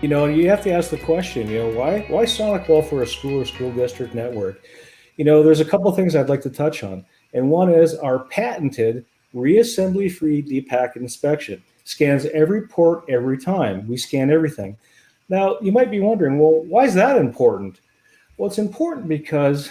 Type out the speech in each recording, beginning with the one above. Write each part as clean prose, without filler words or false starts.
You have to ask the question, why SonicWall for a school or school district network? There's a couple things I'd like to touch on. And one is our patented reassembly-free deep packet inspection. Scans every port every time. We scan everything. Now, you might be wondering, well, why is that important? Well, it's important because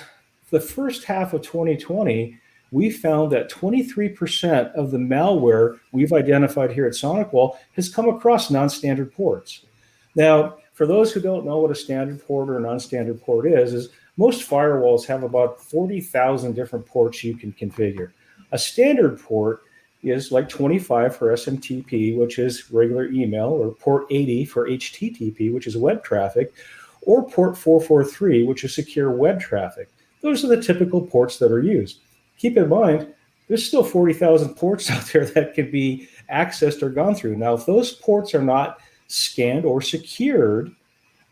the first half of 2020, we found that 23% of the malware we've identified here at SonicWall has come across non-standard ports. Now, for those who don't know what a standard port or a non-standard port is most firewalls have about 40,000 different ports you can configure. A standard port is like 25 for SMTP, which is regular email, or port 80 for HTTP, which is web traffic, or port 443, which is secure web traffic. Those are the typical ports that are used. Keep in mind, there's still 40,000 ports out there that can be accessed or gone through. Now, if those ports are not scanned or secured,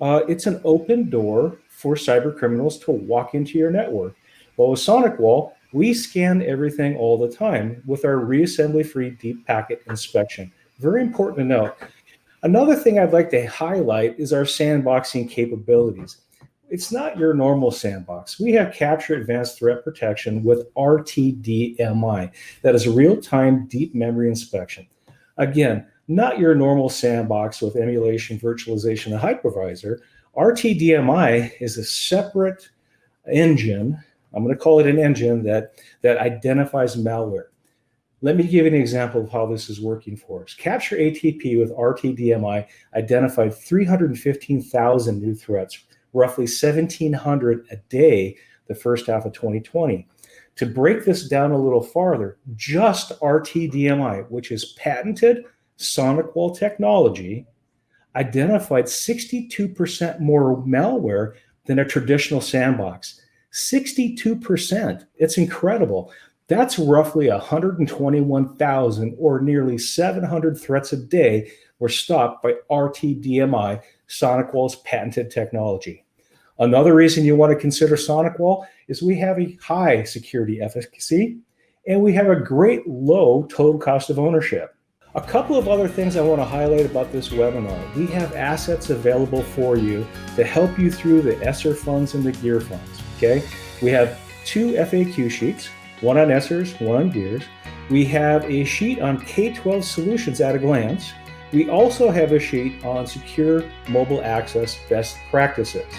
it's an open door for cyber criminals to walk into your network. Well, with SonicWall, we scan everything all the time with our reassembly-free deep packet inspection. Very important to note. Another thing I'd like to highlight is our sandboxing capabilities. It's not your normal sandbox. We have Capture Advanced Threat Protection with RTDMI. That is real-time deep memory inspection. Again, not your normal sandbox with emulation, virtualization, and hypervisor. RTDMI is a separate engine. I'm going to call it an engine that identifies malware. Let me give you an example of how this is working for us. Capture ATP with RTDMI identified 315,000 new threats, roughly 1,700 a day the first half of 2020. To break this down a little farther, just RTDMI, which is patented SonicWall technology, identified 62% more malware than a traditional sandbox. 62%. It's incredible. That's roughly 121,000 or nearly 700 threats a day were stopped by RTDMI, SonicWall's patented technology. Another reason you want to consider SonicWall is we have a high security efficacy and we have a great low total cost of ownership. A couple of other things I want to highlight about this webinar. We have assets available for you to help you through the ESSER funds and the GEAR funds, okay? We have 2 FAQ sheets, one on ESSERs, one on GEARs. We have a sheet on K12 solutions at a glance. We also have a sheet on secure mobile access best practices.